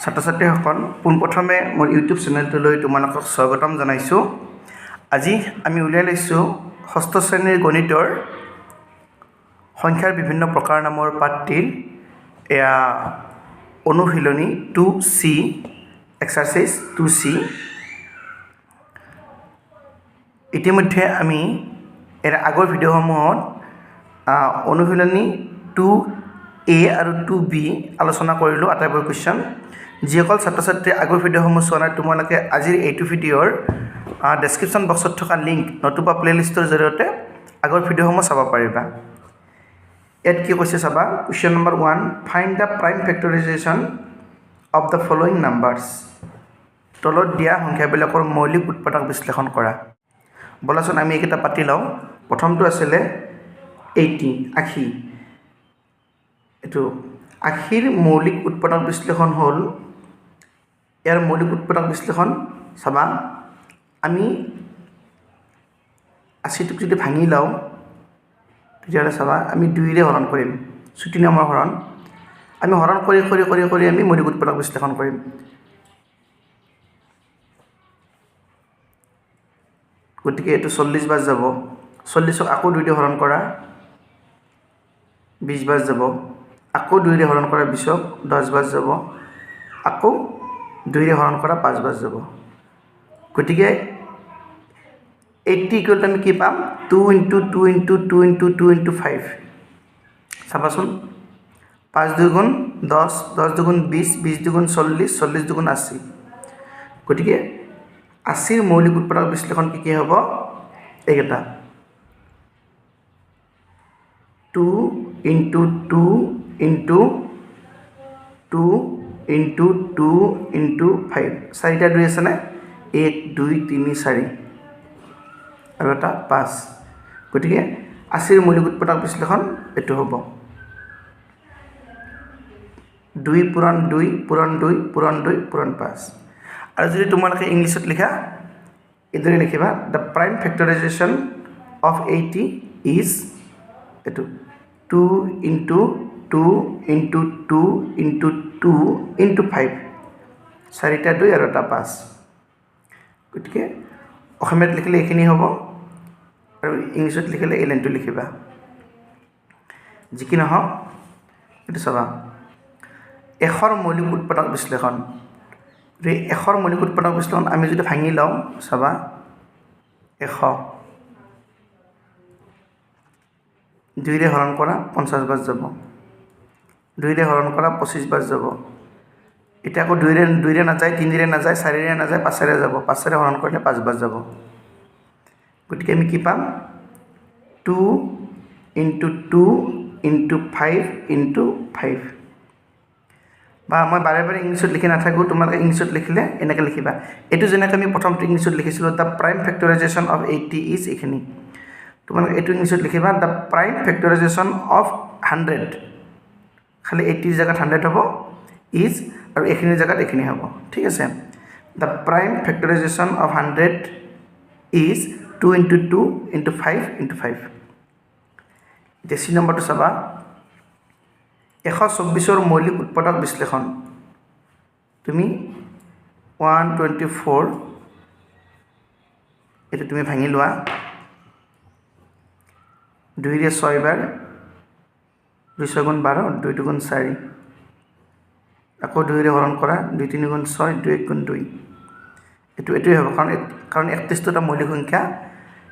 ছাত্ৰ ছাত্ৰীসকল পোনপ্ৰথমে মোৰ ইউটিউব চেনেলটোলৈ তোমালোকক স্বাগতম জনাইছোঁ। আজি আমি উলিয়াই লৈছোঁ ষষ্ঠ শ্ৰেণীৰ গণিতৰ সংখ্যাৰ বিভিন্ন প্ৰকাৰ নামৰ পাঠটিৰ এয়া অনুশীলনী 2C এক্সাৰচাইজ 2C। ইতিমধ্যে আমি ইয়াৰ আগৰ ভিডিঅ'সমূহত অনুশীলনী 2A আৰু 2B আলোচনা কৰিলোঁ আটাইবোৰ কুৱেশ্যন। যিসকল ছাত্ৰ ছাত্ৰীয়ে আগৰ ভিডিঅ'সমূহ চোৱা নাই তোমালোকে আজিৰ এইটো ভিডিঅ'ৰ ডেছক্ৰিপশ্যন বক্সত থকা লিংক নতুবা প্লে'লিষ্টৰ জৰিয়তে আগৰ ভিডিঅ'সমূহ চাব পাৰিবা। ইয়াত কি কৈছে চাবা। Question number 1, find the prime factorisation of the following numbers. তলত দিয়া সংখ্যাবিলাকৰ মৌলিক উৎপাদক বিশ্লেষণ কৰা। বলাচোন আমি এইকেইটা পাতি লওঁ। প্ৰথমটো আছিলে 80 এইটো 80ৰ মৌলিক উৎপাদক বিশ্লেষণ হ'ল, ইয়াৰ মৌলিক উৎপাদক বিশ্লেষণ চাবা। আমি 80টোক যদি ভাঙি লওঁ তেতিয়াহ'লে চাবা আমি 2ৰে হৰণ কৰিম, চুটি নিয়মৰ হৰণ। আমি হৰণ কৰি কৰি কৰি কৰি আমি মৌলিক উৎপাদক বিশ্লেষণ কৰিম। গতিকে এইটো 40 বাৰ যাব। 40ক আকৌ 2ৰে হৰণ কৰা 20 বাৰ যাব। আকৌ 2ৰে হৰণ কৰা 20ক 10 বাৰ যাব। আকৌ 2ৰে হৰণ কৰা 5 বাৰ যাব। গতিকে 80 ইকুৱেল টু আমি কি পাম? 2 × 2 × 2 × 2 × 5। চাবাচোন 5 2 গুণ 10, 10 2 গুণ 20, 20 2 গুণ 40, 40 2 গুণ 80। গতিকে 80ৰ মৌলিক উৎপাদক বিশ্লেষণ কি হ'ব? এইকেইটা 2 × 2 × 2 × 2 × 5। 4টা 2 আছেনে? 1 2 3 4 আৰু এটা 5। গতিকে 80ৰ মৌলিক উৎপাদক বিশ্লেষণ এইটো হ'ব। 2 পূৰণ 2 পূৰণ 2 পূৰণ 2 পূৰণ 5। আৰু যদি তোমালোকে ইংলিছত লিখা এইদৰে লিখিবা, the prime factorisation of 80 is এইটো 2 × 2 × 2 × 2 × 5। 4টা 2 আৰু এটা 5। গতিকে অসমীয়াত লিখিলে এইখিনি হ'ব আৰু ইংলিছত লিখিলে এই লাইনটো লিখিবা। যি কি নহওক এইটো চাবা। 100ৰ মৌলিক উৎপাদক বিশ্লেষণ। গতিকে 100ৰ মৌলিক উৎপাদক বিশ্লেষণ আমি যদি ভাঙি লওঁ চাবা। 100 2ৰে হৰণ কৰা 50 বাৰ যাব। 2ৰে হৰণ কৰা 25 বাৰ যাব। এতিয়া আকৌ 2ৰে নাযায়, 3ৰে নাযায়, 4ৰে নাযায়, 5ৰে যাব। 5ৰে হৰণ কৰিলে 5 বাৰ যাব। গতিকে আমি কি পাম? 2 × 2 × 5 × 5। বা মই বাৰে বাৰে ইংলিছত লিখি নাথাকোঁ, তোমালোকে ইংলিছত লিখিলে এনেকৈ লিখিবা। এইটো যেনেকৈ আমি প্ৰথমটো ইংলিছত লিখিছিলোঁ, the prime factorisation of 80 is এইখিনি। তোমালোকে এইটো ইংলিছত লিখিবা, দ্য প্ৰাইম ফেক্টৰাইজেশ্যন অফ 100। খালি 80ৰ জেগাত 100 হ'ব, ইজ, আৰু এইখিনিৰ জেগাত এইখিনি হ'ব। ঠিক আছে। The prime factorisation of 100 is 2 × 2 × 5 × 5। এতিয়া চি নম্বৰটো চাবা। 124ৰ মৌলিক উৎপাদক বিশ্লেষণ। তুমি 124 এইটো তুমি ভাঙি লোৱা। 2ৰে 6 বাৰ, 2 6 গুণ 12, 2 2 গুণ 4। আকৌ 2ৰে হৰণ কৰা 2 3 গুণ 6, 2 1 গুণ 2। এইটোৱেই হ'ব, কাৰণ 31টো এটা মৌলিক সংখ্যা,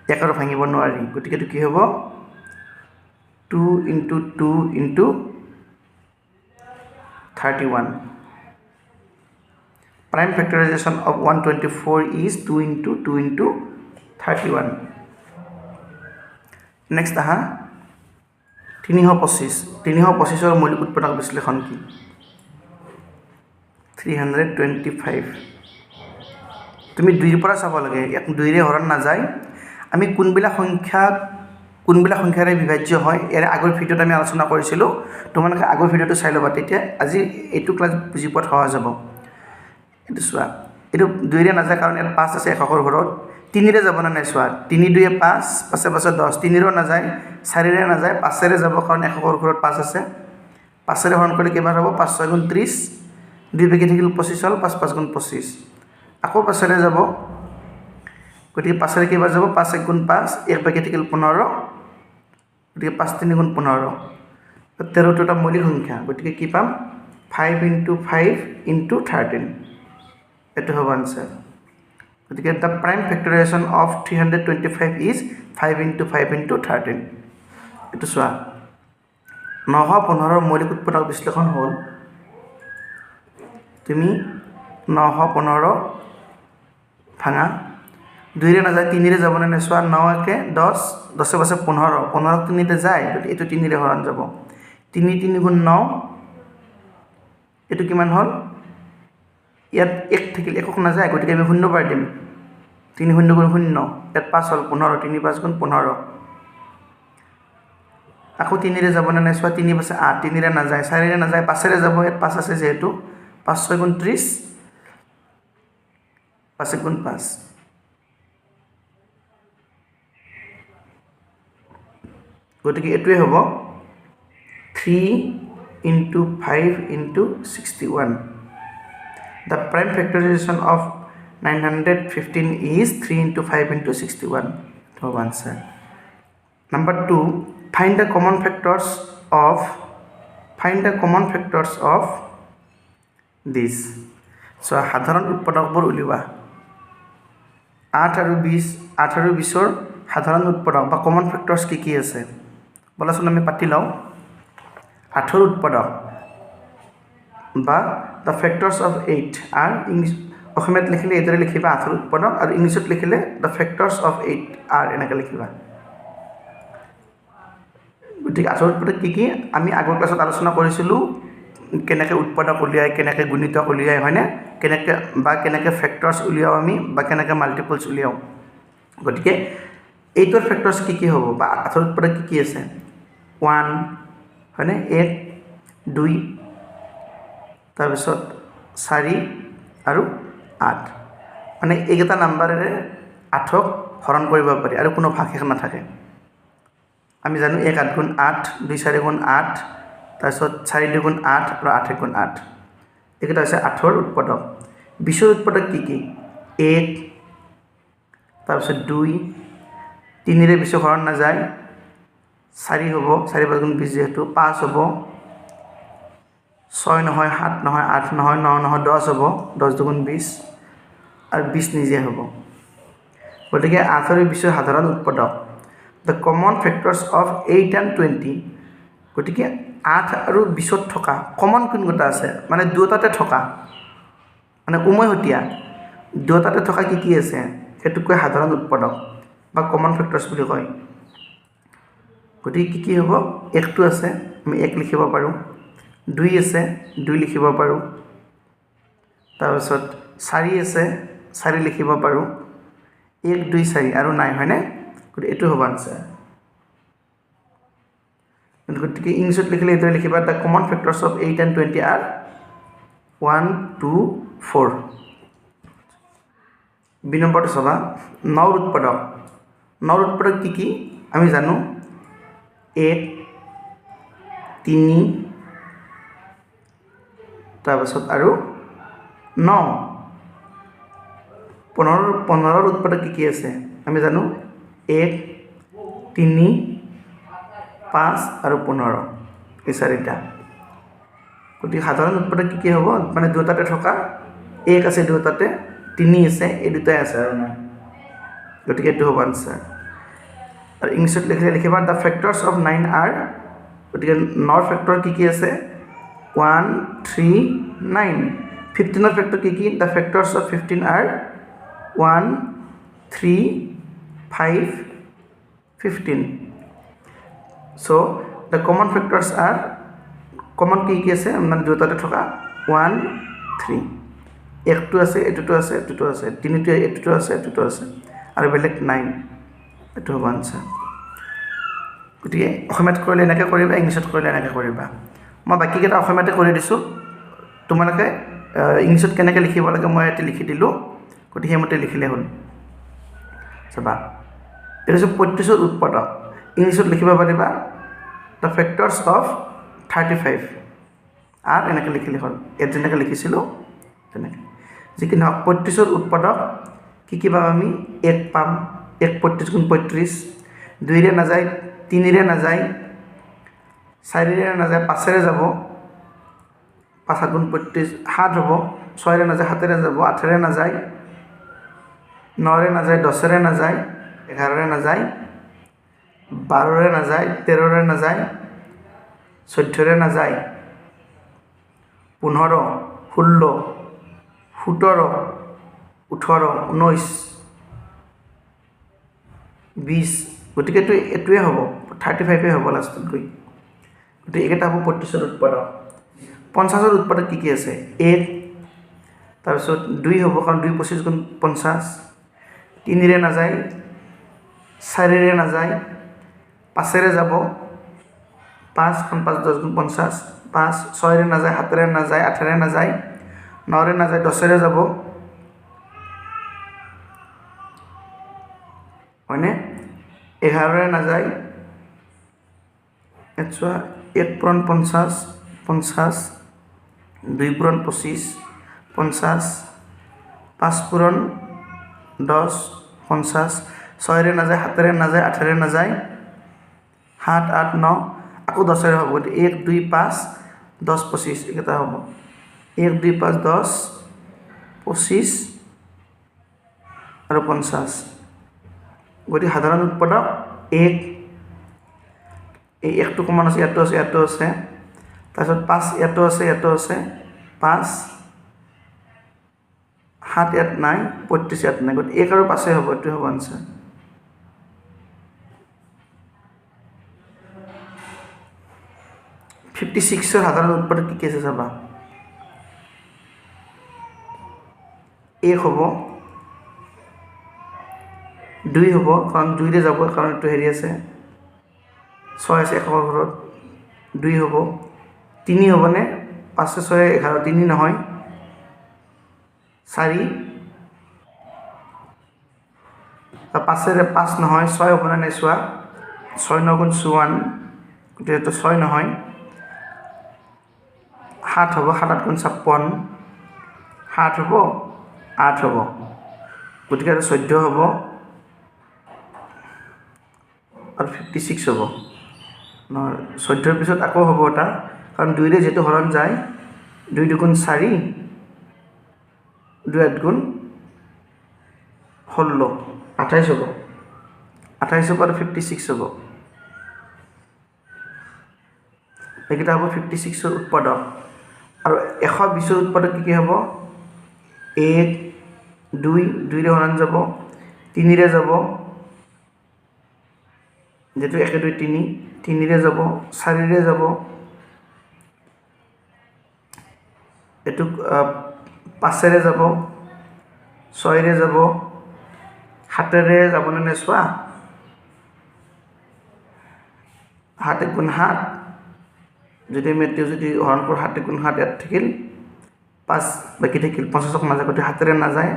ইয়াক আৰু ভাঙিব নোৱাৰি। গতিকে এইটো কি হ'ব? 2 × 2 × 31। Prime factorisation of 124 is 2 × 2 × 31। Next আহা 325। 325ৰ মৌলিক উৎপাদক বিশ্লেষণ কি? 325। তুমি 2ৰ পৰা চাব লাগে, ইয়াক 2ৰে হৰণ নাযায়। আমি কোনবিলাক সংখ্যাৰে বিভাজ্য হয় ইয়াৰ আগৰ ভিডিঅ'ত আমি আলোচনা কৰিছিলোঁ। তোমালোকে আগৰ ভিডিঅ'টো চাই ল'বা, তেতিয়া আজি এইটো ক্লাছ বুজি পোৱাত সহজ হ'ব। এইটো চোৱা, এইটো 2ৰে নাযায় কাৰণ ইয়াত 5 আছে এককৰ ঘৰত। 3ৰে যাব নে নাই চোৱা। 3 2 5, 5 5 10। 3ৰেও নাযায়, 4ৰে নাযায়, 5ৰে যাব কাৰণ এককৰ ঘৰত 5 আছে। 5ৰে হৰণ কৰিলে কেইবাৰ হ'ব? 5 6 গুণ 30, 2 পেকেট থাকিল 25 হ'ল 5 5 গুণ 25 আকৌ 5 যাব গতিকে 5 কেইবাৰ যাব 5 1 গুণ 5 1 পেকেট থাকিল 15 গতিকে 5 3 গুণ 15 13টো এটা মৌলিক সংখ্যা গতিকে কি পাম 5 × 5 × 13 এটো হ'ব আনসার গতিকে the prime factorization of 325 is 5 × 5 × 13 এটো সোয়া 915 মৌলিক উৎপাদক বিশ্লেষণ হল তুমি 915 ভাঙা 2 রে না যায় 3 রে যাব না সোয়া 9 কে 10 10 এ বসে 15 15 3 তে যায় গতিকে এটো 3 রে হরণ যাব 3 3 গুণ 9 এটো কিমান হল ইয়াত 1 থাকিল একক না যায় গতিকে আমি 0 পাই দিম 3 0 গুণ 0 ইয়াত 5 হল 15 3 5 গুণ 15 আকৌ 3 রে যাব না সোয়া 3 বসে 8 3 রে না যায় 4 রে না যায় 5 রে যাব ইয়াত 5 আছে যেহেতু 5 6 গুণ 30 5 গুণ 5 গতিকে এটোই হ'ব 3 × 5 × 61 the prime factorization of 915 is 3 × 5 × 61 to answer number 2 find the common factors of this so সাধারণ উৎপাদকবোৰ উলিওৱা 8 আৰু 20 8 আৰু 20 ৰ সাধাৰণ উৎপাদক বা কমন ফ্যাক্টৰস কি আছে বলাচোন আমি পাতি লও 8 ৰ উৎপাদক বা the factors of 8 R English অসমীয়াত লিখিলে এদৰে লিখিবা 8 ৰ উৎপাদক আৰু ইংলিশত লিখিলে the factors of 8 আৰ এনেকৈ লিখিবা গতিকে 8 ৰ উৎপাদক কি আমি আগৰ ক্লাছত আলোচনা কৰিছিলো কেনেকৈ উৎপাদক উলিয়ায় কেনেকৈ গুণিতক উলিয়ায় হয়নে কেনেকৈ ফ্যাক্টৰস উলিয়াও আমি বা কেনেকৈ মাল্টিপলস উলিয়াও গতিকে এইটোৰ ফ্যাক্টৰস কি হ'ব বা 8 ৰ উৎপাদক কি আছে 1 হয়নে 1 2 তাৰপিছত 4 আৰু 8 মানে এইকেইটা নাম্বাৰেৰে 8ক হৰণ কৰিব পাৰি আৰু কোনো ভাগশেষ নাথাকে আমি জানো 1 8 গুণ 8 2 4 গুণ 8 তাৰপিছত 4 2 গুণ 8 আৰু 8 গুণ 8 এইকেইটা হৈছে 8ৰ উৎপাদক 20ৰ উৎপাদক কি 1 তাৰপিছত 2 3 ৰে 20 হৰণ না যায় 4 হ'ব 4 5 গুণ 20 যেহেতু 5 হ'ব 6 নহয় 7 নহয় 8 নহয় 9 নহয় 10 হ'ব 10 দুগুণ 20 আৰু 20 নিজে হ'ব গতিকে 8 আৰু 20 সাধাৰণ উৎপাদক the common factors of 8 and 20 গতিকে 8 আৰু 20 থকা কমন কোনটা আছে মানে দুটাতে থকা মানে উমৈহতীয়া দুটাতে থকা কি আছে হেতুকৈ সাধাৰণ উৎপাদক বা কমন ফ্যাক্টরস বুলি কয় গতিকে কি হ'ব 1 টো আছে আমি 1 লিখিব পাৰো 2 আছে 2 লিখিব পাৰো তাৰপিছত 4 আছে 4 লিখিব পাৰো 1 2 4 আৰু নাই হয়নে গতিকে এটো হ'ব আনসার গতিকে ইংলিশত লিখিলে এটো লিখিবা the common factors of 8 and 20 are 1 2 4 B নম্বৰটো চাবা 9 ৰ উৎপাদক কি আমি জানো 1 3 তাৰপিছত আৰু 9 15 ৰ উৎপাদক কি আছে আমি জানো 1 3 5 আৰু 15 এই চাৰিটা গতিকে সাধাৰণ উৎপাদক কি হ'ব মানে দুটাতে থকা 1 আছে দুটাতে 3 আছে এই দুটাই আছে আৰু নাই গতিকে এটো হ'ব আনসাৰ আৰু ইংলিশত লিখিবা the factors of 9 are গতিকে 9 ৰ ফ্যাক্টৰ কি আছে 1 3 9 15 ৰ ফ্যাক্টৰ কি the factors of 15 are 1 3 5 15 so the common factors are common কি আছে মানে দুটাতে থকা 1 3 একটো আছে এটোটো আছে এটোটো আছে তিনিটো এটোটো আছে এটোটো আছে আৰু বেলেগ 9 এটো হ'ব আনসাৰ গতিকে অসমীয়াত কৰিলে এনেকৈ কৰিবা ইংলিশত কৰিলে এনেকৈ কৰিবা মই বাকি কেইটা অসমীয়াতে কৰি দিছো তোমালোকে ইংলিশত কেনেকৈ লিখিব লাগে মই ইয়াতে লিখি দিলো গতিকে হেমতে লিখিলে হ'ল চাবা এটা যে 25 উৎপাদক ইংলিশত লিখিব পাৰিবা the factors of 35 আর এনেকৈ লিখিলে হ'ল ইয়াত যেনেকৈ লিখিছিলোঁ তেনেকৈ যি কি নহওক 35ৰ উৎপাদক কি পাম আমি 1 পাম 1 35 গুণ 35 2ৰে নাযায় 3ৰে নাযায় 4ৰে নাযায় 5ৰে যাব 5 গুণ 35 7 হ'ব 6ৰে নাযায় 7ৰে যাব 8ৰে নাযায় 9ৰে নাযায় 10ৰে নাযায় 11ৰে নাযায় 12ৰে নাযায় 13ৰে নাযায় 14ৰে নাযায় 15 16 17 18 19 20 গতিকে এইটোৱে হ'ব 35 হ'ব লাষ্টত গৈ গতিকে এইকেইটা হ'ব 35ৰ উৎপাদক 50ৰ উৎপাদক কি আছে 1 তাৰপিছত 2 হ'ব কাৰণ 2 25 গুণ 50 3ৰে নাযায় 4ৰে নাযায় 5ৰে যাব 5 5 10 গুণ 50 5 6ৰে নাযায় 7ৰে নাযায় 8ৰে নাযায় 9ৰে নাযায় 10ৰে যাব হয়নে 11ৰে নাযায় আচ্ছা 1 পূৰণ 50 50 2 পূৰণ 25 50 5 পূৰণ 10 50 6ৰে নাযায় 7ৰে নাযায় 8ৰে নাযায় 7 8 9 আকৌ 10ৰে হ'ব 1 2 5 10 25 এইকেইটা হ'ব 1 2 5 10 25 আৰু 50 গতিকে সাধাৰণ উৎপাদক 1 এই 1টো কমন আছে ইয়াতো আছে তাৰপিছত 5 ইয়াতো আছে 5 7 ইয়াত নাই 35 ইয়াত নাই গতিকে 1 আৰু 5 হ'ব এইটো হ'ব আনসাৰ 56ৰ সাধাৰণ উৎপাদক কি আছে চাবা 1 হ'ব 2 হ'ব কাৰণ 2ৰে যাব কাৰণ এইটো হেৰি আছে 6 আছে একৰ ঘৰত 2 হ'ব 3 হ'বনে 5 6 11 3 নহয় 4 5ৰে 5 নহয় 6 হ'বনে নাই চোৱা 6 9 গুণ 54 গতিকে এইটো 6 নহয় 7 হ'ব 7 8 গুণ 56 7 হ'ব 8 হ'ব গতিকে আৰু 14 হ'ব আৰু 56 হ'ব নহয় 14ৰ পিছত আকৌ হ'ব এটা কাৰণ 2ৰে যেটো হৰণ যায় 2 2 গুণ 4 2 8 গুণ 16 28 হ'ব 28 হ'ব আৰু 56 হ'ব এইকেইটা হ'ব 56ৰ উৎপাদক আৰু 120ৰ উৎপাদক কি হ'ব 1 2 2ৰে হৰণ যাব 3ৰে যাব যেটো 1 2 3 3ৰে যাব 4ৰে যাব এটো 5ৰে যাব 6ৰে যাব 7ৰে যাবনে নাই চোৱা 7 গুণ 7 যদি আমি যদি হৰণ কৰোঁ 7 গুণ 7 ইয়াত থাকিল 5 বাকী থাকিল 50ক নাযায় গতিকে 7ৰে নাযায়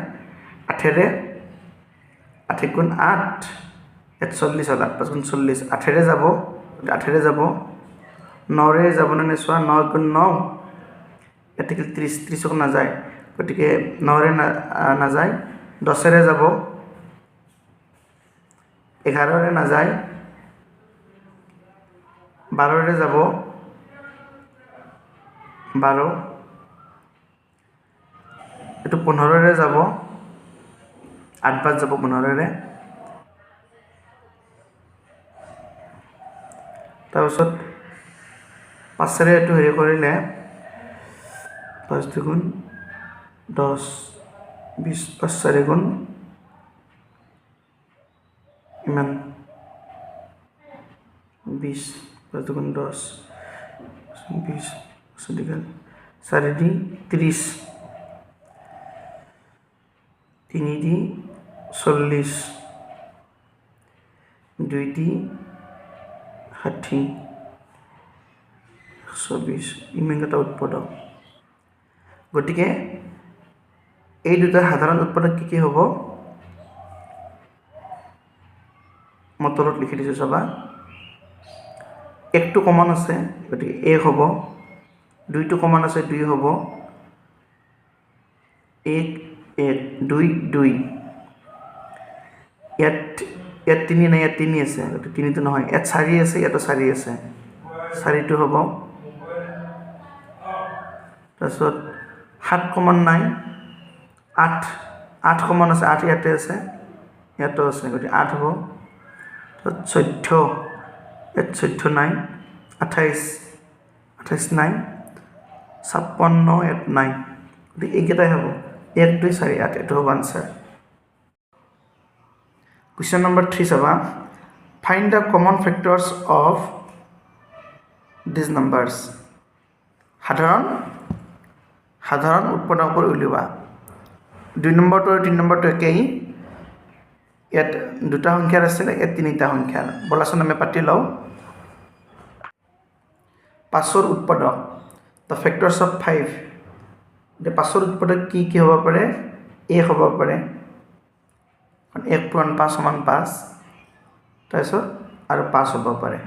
8ৰে 8 গুণ 8 ইয়াত 40 হ'ল 8 5 গুণ 40 8ৰে যাব 8ৰে যাব 9ৰে যাবনে নাই চোৱা 9 গুণ 9 ইয়াত থাকিল 30 30ক নাযায় গতিকে 9ৰে নাযায় 10ৰে যাব 11ৰে নাযায় 12ৰে যাব 12 এইটো 15ৰে যাব 8 5 যাব 15ৰে তাৰপিছত 5ৰে এইটো হেৰি কৰিলে 5 2 গুণ 10 20 5 4 গুণ ইমান 20 5 2 গুণ 10 20 4 দি 30 3 দি 40 2 দি 60 120 ইমানকেইটা উৎপাদক গতিকে এই দুটা সাধাৰণ উৎপাদক কি হ'ব মই তলত লিখি দিছোঁ চাবা 1টো কমন আছে গতিকে 1 হ'ব 2টো কমন আছে 2 হ'ব 1 1 2 2 ইয়াত 3 নাই ইয়াত 3 আছে গতিকে 3টো নহয় ইয়াত 4 আছে ইয়াতো 4 আছে 4টো হ'ব তাৰপিছত 7 কমন নাই 8 কমন আছে 8 ইয়াতে আছে ইয়াতো আছে গতিকে 8 হ'ব তাৰপিছত 14 ইয়াত 14 নাই 28 নাই 56 ইয়াত নাই গতিকে এইকেইটাই হ'ব 1 2 4 8 এইটো হ'ব আনচাৰ Question number 3 চাবা find the common factors of these numbers সাধাৰণ উৎপাদকৰ উলিওৱা 2 নম্বৰটো আৰু 3 নম্বৰটো একেই ইয়াত দুটা সংখ্যাৰ আছে ইয়াত তিনিটা সংখ্যাৰ বলাচোন আমি পাতি লওঁ 5ৰ উৎপাদক the factors of 5 the 5ৰ উৎপাদক কি কি হ'ব পাৰে a হ'ব পাৰে 1 পূৰণ 5 সমান 5 তাৰপিছত আৰু 5 হ'ব পাৰে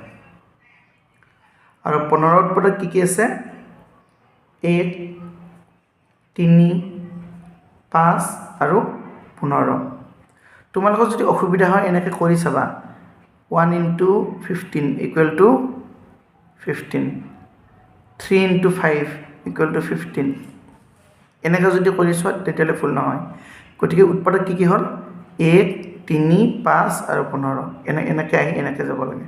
আৰু 15ৰ উৎপাদক কি কি আছে 1 3 5 আৰু 15 তোমালোকৰ যদি অসুবিধা হয় এনেকৈ কৰি চাবা 1 into 15 equal to 15 3 into 5 equal to 15 এনেকৈ যদি কৰি চোৱা তেতিয়াহ'লে ভুল নহয় গতিকে উৎপাদক কি কি হ'ল 1 3 5 আৰু 15 এনেকৈ আহি এনেকৈ যাব লাগে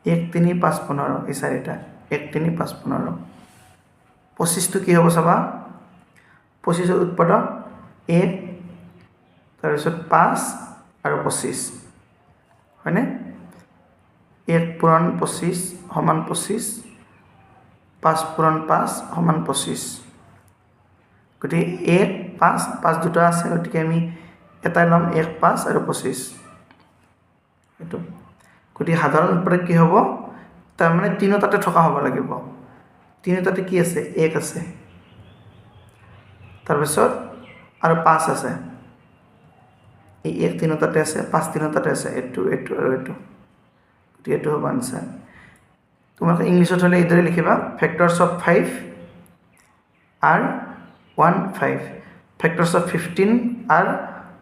1 3 5 15 এই চাৰিটা 1 3 5 15 25টো কি হ'ব চাবা 25ৰ উৎপাদক 1 তাৰপিছত 5 আৰু 25 হয়নে 1 পূৰণ 25 সমান 25 5 পূৰণ 5 সমান 25 গতিকে 1 5 5 দুটা আছে গতিকে আমি এটাই ল'ম 1 5 আৰু 25 এইটো গতিকে সাধাৰণ উৎপাদক কি হ'ব তাৰমানে তিনিটাতে থকা হ'ব লাগিব তিনিটাতে কি আছে 1 আছে তাৰপিছত আৰু 5 আছে এই 1 তিনিটাতে আছে 5 তিনিটাতে আছে এইটো আৰু এইটো গতিকে এইটো হ'ব আনচাৰ তোমালোকে ইংলিছত হ'লে এইদৰে লিখিবা factors of 5 are 1 5 factors of 15 are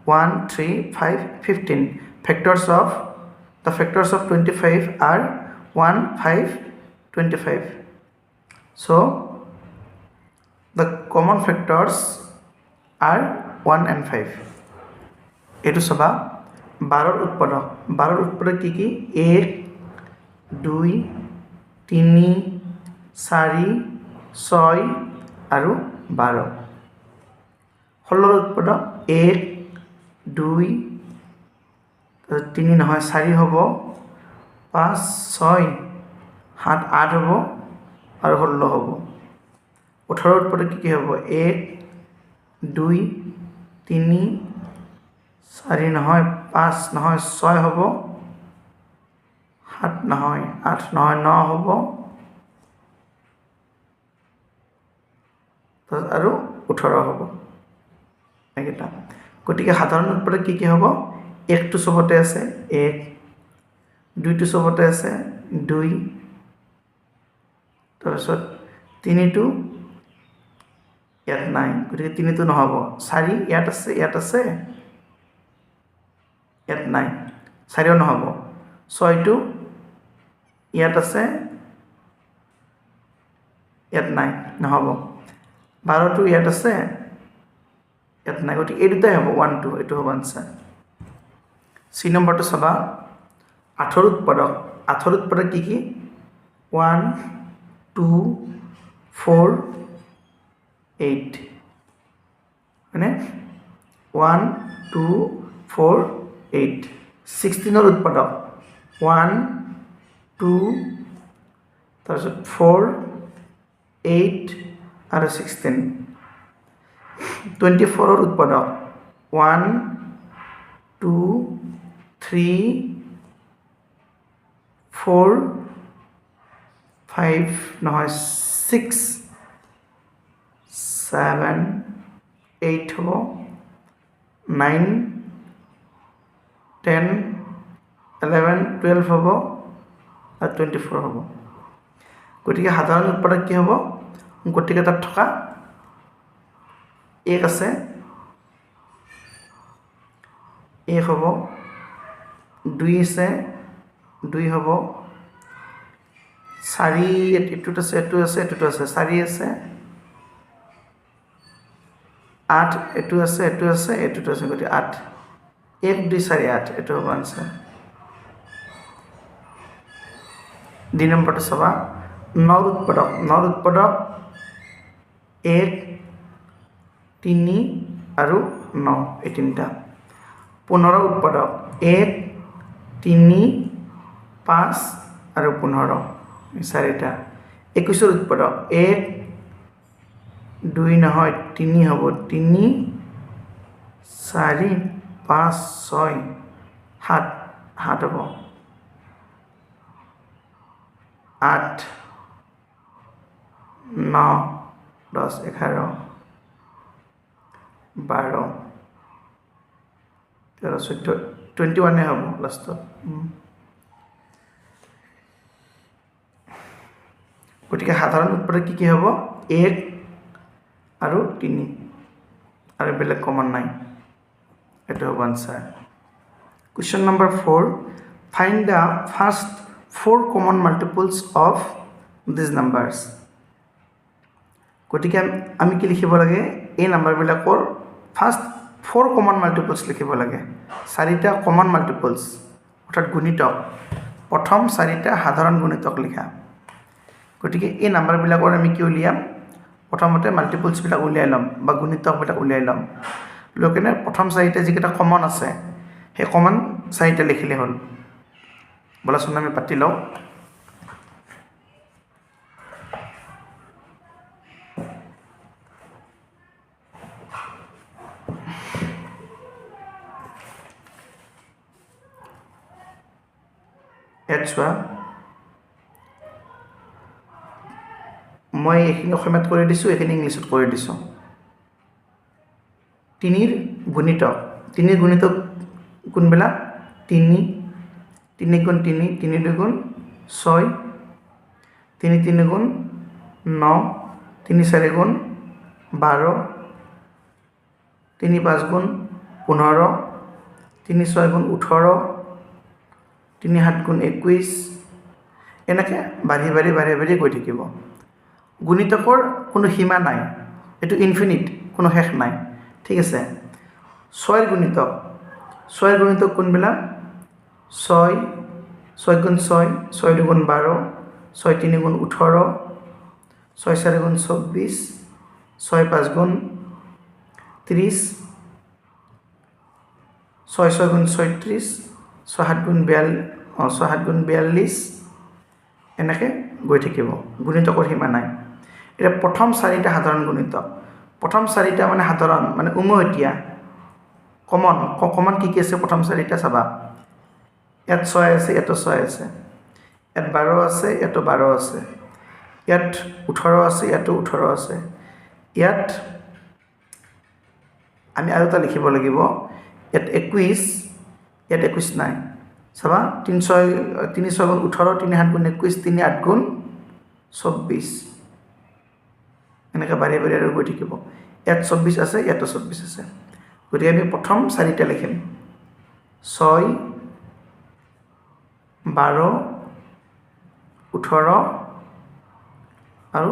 1 3 5 15 factors of the factors of 25 are 1 5 25 so the common factors are 1 and 5 এইটো চাবা 12ৰ উৎপাদক কি কি 1 2 3 4 6 আৰু 12 16ৰ উৎপাদক 1 2 3 নহয় 4 হ'ব 5 6 7 8 হ'ব আৰু 16 হ'ব 18ৰ উৎপাদক কি হ'ব 1 2 3 4 নহয় 5 নহয় 6 হ'ব 7 নহয় 8 নহয় 9 হ'ব আৰু 18 হ'ব এইকেইটা গতিকে সাধাৰণ উৎপাদক কি হ'ব 1টো চবতে আছে 1 2টো চবতে আছে 2 তাৰপিছত 3টো ইয়াত নাই গতিকে 3টো নহ'ব 4 ইয়াত আছে ইয়াত নাই 4ও নহ'ব 6টো ইয়াত আছে ইয়াত নাই নহ'ব 12টো ইয়াত আছে ইয়াত নাই গতিকে এই দুটাই হ'ব 1 2 এইটো হ'ব আনচাৰ চি নম্বৰটো চাবা 8ৰ উৎপাদক কি কি 1 2 4 8 হয়নে 1 2 4 8 16ৰ উৎপাদক 1 2 তাৰপিছত 4 8 আৰু 16 24ৰ উৎপাদক 1 2 3 4 5 নহয় 6 7 8 হ'ব 9 10 11 12 হ'ব আৰু 24 হ'ব গতিকে সাধাৰণ উৎপাদক কি হ'ব গতিকে তাত থকা 1 আছে 1 হ'ব 2 আছে 2 হ'ব 4 এটুত আছে এটু আছে এটুত আছে 4 আছে 8 এটু আছে এটু আছে এটুত আছে গতি 8 1 2 4 8 এটু হ'ব আনসার দুই নম্বৰটো চাবা নৰ উৎপাদক 1 3 আৰু 9 এই তিনিটা 15 উৎপাদক 1 3 5 আৰু 15 এই চাৰিটা 21 উৎপাদক 1 2 নহয় 3 হ'ব 3 4 5 6 7 7 হ'ব 8 9 10 11 12 13 14 21 হ'ব লাষ্টত গতিকে সাধাৰণ উৎপাদক কি হ'ব 1 আৰু 3 আৰু বেলেগ কমন নাই এটা হ'ব answer question number 4 find the first 4 common multiples of these numbers গতিকে আমি কি লিখিব লাগে এই নাম্বাৰবিলাকৰ ফাৰ্স্ট 4 কমন মাল্টিপলস লিখিব লাগে 4টা কমন মাল্টিপলস অৰ্থাৎ গুণিতক প্ৰথম 4টা সাধাৰণ গুণিতক লিখা গতিকে এই নাম্বাৰবিলাকৰ আমি কি উলিয়াম প্ৰথমতে মাল্টিপলসবিলাক উলিয়াই লম বা গুণিতকবিলাক উলিয়াই লম লকেনে প্ৰথম 4টা যিকেইটা কমন আছে সেই কমন 4টা লিখিলে হ'ল বলাচোন আমি পাতি লওঁ চোৱা মই এইখিনি অসমীয়াত কৰি দিছোঁ এইখিনি ইংলিছত কৰি দিছোঁ 3ৰ গুণিতক কোনবিলাক 3 3 গুণ 3 3 2 গুণ 6 3 3 গুণ 9 3 4 গুণ 12 3 5 গুণ 15 3 6 গুণ 18 3 7 গুণ 21 এনেকৈ বাঢ়ি গৈ থাকিব গুণিতকৰ কোনো সীমা নাই এটো ইনফিনিট কোনো শেষ নাই ঠিক আছে 6ৰ গুণিতক কোনবিলাক 6 6 গুণ 6 6 2 গুণ 12 6 3 গুণ 18 6 4 গুণ 24 6 5 গুণ 30 6 6 গুণ 36 6 7 গুণ 42 এনেকৈ গৈ থাকিব গুণিতকৰ সীমা নাই এটা প্ৰথম 4টা সাধাৰণ গুণিতক প্ৰথম 4টা মানে সাধাৰণ মানে উমৈহতীয়া কমন কি আছে প্ৰথম 4টা চাবা ইয়াত 6 আছে ইয়াত 6 আছে ইয়াত 12 আছে ইয়াত 12 আছে ইয়াত 18 আছে ইয়াত 18 আছে ইয়াত আমি আৰু এটা লিখিব লাগিব ইয়াত 21 ইয়াত 21 নাই চাবা 3 6 গুণ 18 3 7 গুণ 21 3 8 গুণ 24 এনেকৈ বাঢ়ি আৰু গৈ থাকিব ইয়াত 24 আছে ইয়াত 24 আছে গতিকে আমি প্ৰথম 4টা লিখিম 6 12 18 আৰু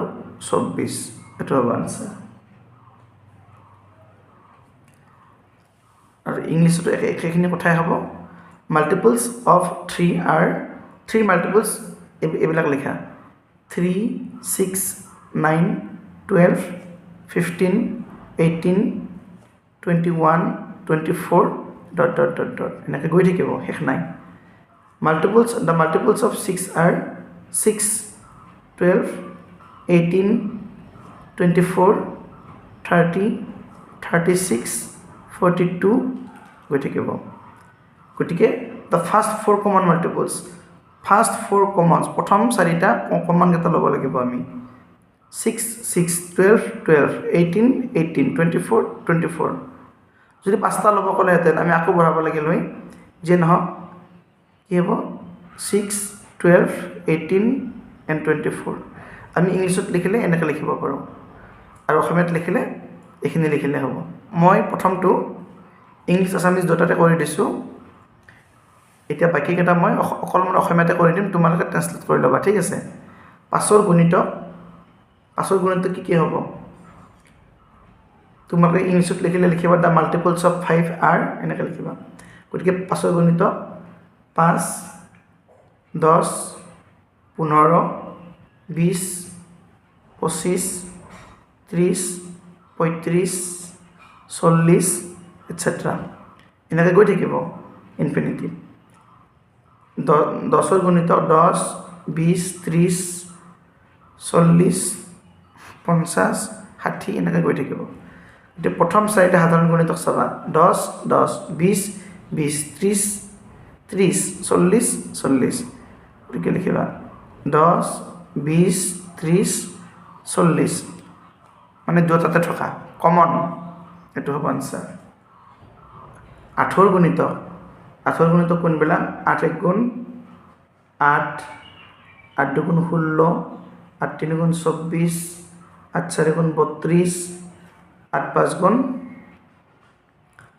24 এইটো হ'ব আনসাৰ আৰু ইংলিছতো একেখিনি কথাই হ'ব মাল্টিপলস অফ 3 are 3 মাল্টিপলস এইবিলাক লিখা 3 6 9 12 15 18 21 24 ... এনেকৈ গৈ থাকিব শেষ নাই the multiples of 6 are 6 12 18 24 30 36 42 গৈ থাকিব গতিকে the first 4 common multiples first 4 commons প্ৰথম 4টা কমন কেইটা ল'ব লাগিব আমি 6 6 12 12 18 18 24 24 যদি 5টা ল'ব ক'লেহেঁতেন আমি আকৌ বঢ়াব লাগিল হয় যে নহওক কি হ'ব 6 12 18 and 24 আমি ইংলিছত লিখিলে এনেকৈ লিখিব পাৰোঁ আৰু অসমীয়াত লিখিলে এইখিনি লিখিলে হ'ব মই প্ৰথমটো ইংলিছ আছামিজ দুটাতে কৰি দিছোঁ এতিয়া বাকীকেইটা মই অকল মানে অসমীয়াতে কৰি দিম তোমালোকে ট্ৰেন্সলেট কৰি ল'বা ঠিক আছে 5ৰ গুণিত কি হ'ব তোমালোকে ইংলিছত লিখিলে লিখিবা দ্য মাল্টিপলছ অফ 5 আৰ এনেকৈ লিখিবা গতিকে 5ৰ গুণিত 5 10 15 20 25 30 35 40 etc. এনেকৈ গৈ থাকিব ইনফিনিটি 10ৰ গুণিত 10 20 30 40 50 60 এনেকৈ গৈ থাকিব এতিয়া প্ৰথম চাৰিটা সাধাৰণ গুণিতক চাবা 10 10 20 20 30 30 40 40 গতিকে লিখিবা 10 20 30 40 মানে দুটাতে থকা কমন এইটো হ'ব আনসাৰ 8ৰ গুণিত কোনবিলাক 8 1 গুণ 8 8 2 গুণ 16 8 3 গুণ 24 8 4 গুণ 32 8 5 গুণ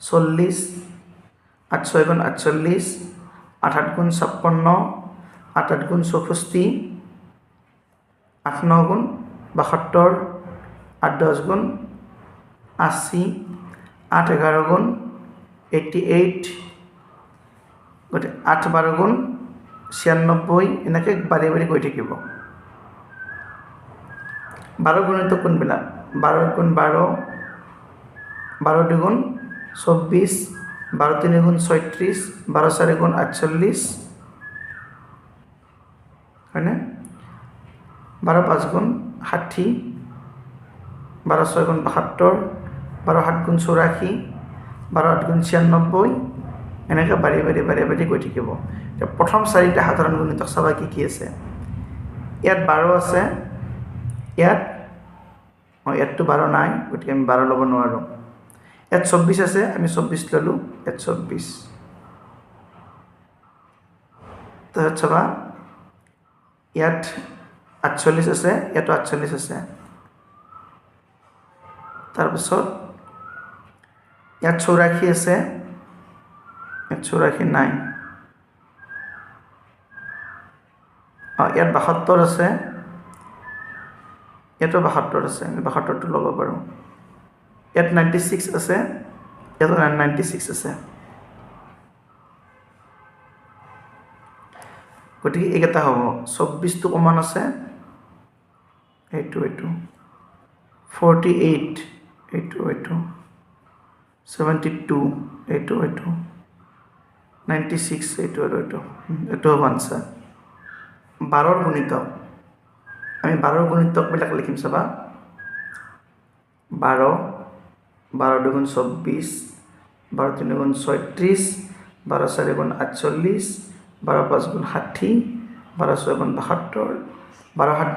40 8 6 গুণ 48 8 8 গুণ 56 8 8 গুণ 64 8 9 গুণ 72 8 10 গুণ 80 8 11 গুণ 88 গতিকে 8 12 গুণ 96 এনেকৈ বাঢ়ি বাঢ়ি গৈ থাকিব 12 গুণিত কোনবিলাক 12 গুণ 12 12 2 গুণ 24 12 3 গুণ 36 12 4 গুণ 48 হয়নে 12 5 গুণ 60 12 6 গুণ 72 12 7 গুণ 84 12 8 গুণ 96 এনেকৈ বাঢ়ি বাঢ়ি গৈ থাকিব এতিয়া প্ৰথম চাৰিটা সাধাৰণ গুণিতক চাবা কি আছে ইয়াত 12 আছে ইয়াততো 12 নাই গতিকে আমি 12 ল'ব নোৱাৰোঁ ইয়াত 24 আছে আমি 24 ল'লোঁ ইয়াত 24 তাৰপিছত চাবা ইয়াত 48 আছে ইয়াতো 48 আছে তাৰপিছত ইয়াত 84 আছে ইয়াত 84 নাই ইয়াত 72 আছে ইয়াতো 72 আছে আমি 72টো ল'ব পাৰোঁ ইয়াত 96 আছে ইয়াতো 96 আছে গতিকে এইকেইটা হ'ব 24টো কমন আছে এইটো 48 এইটো 72 এইটো 96 এইটো হ'ব আনসাৰ 12ৰ গুণিতক আমি 12ৰ গুণিতকবিলাক লিখিম চাবা 12 12 2 গুণ 24 12 3 গুণ 36 12 4 গুণ 48 12 5 গুণ 60 12 6 গুণ 72 12 7 গুণ 84 12 8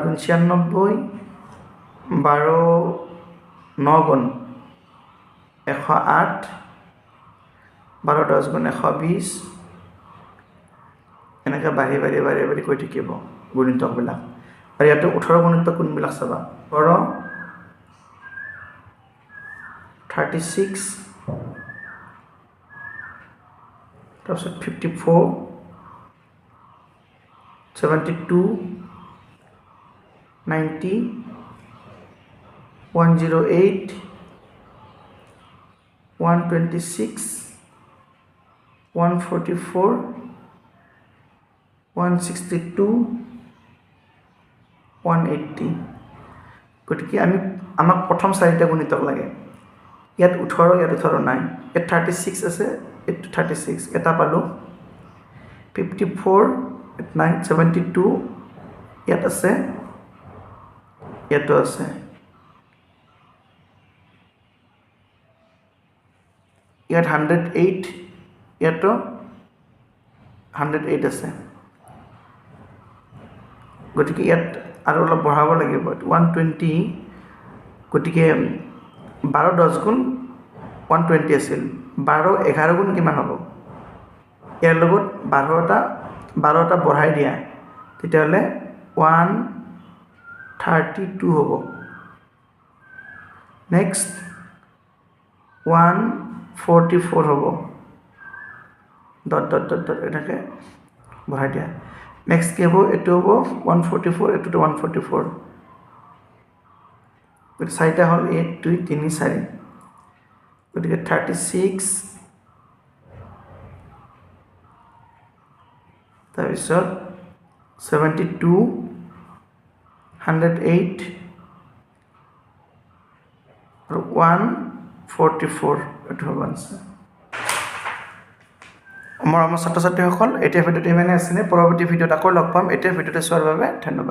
গুণ 96 12 9 গুণ 108 12 10 গুণ 120 এনেকৈ বাঢ়ি গৈ থাকিব গুণিতকবিলাক আৰু ইয়াতে 18 গুণিতক কোনবিলাক চাবা 18 36 তাৰপিছত 54 72 90 108 126 144 162 180 গতিকে আমাক প্ৰথম চাৰিটা গুণিতক লাগে ইয়াত 18 ইয়াত 18 নাই ইয়াত 36 আছে এইটো 36 এটা পালোঁ 54 ইয়াত নাই 72 ইয়াত আছে ইয়াতো আছে ইয়াত 108 ইয়াতো 108 আছে গতিকে ইয়াত আৰু অলপ বঢ়াব লাগিব 120 গতিকে 12 10 গুণ 120 আছিল 12 11 গুণ কিমান হ'ব ইয়াৰ লগত 12টা বঢ়াই দিয়া তেতিয়াহ'লে 132 হ'ব নেক্সট 144 হ'ব ডট ডট ডট ডট এনেকৈ বঢ়াই দিয়া নেক্সট কি হ'ব এইটো হ'ব 144 এইটোতো 144 গতিকে চাৰিটা হ'ল 1 2 3 4 গতিকে 36 তাৰপিছত 72 108 আৰু 144 এইটো হ'ব আনচাৰ আমাৰ ছাত্ৰ ছাত্ৰীসকল এতিয়া ভিডিঅ'টো ইমানেই আছিলে পৰৱৰ্তী ভিডিঅ'ত আকৌ লগ পাম এতিয়া ভিডিঅ'টো চোৱাৰ বাবে ধন্যবাদ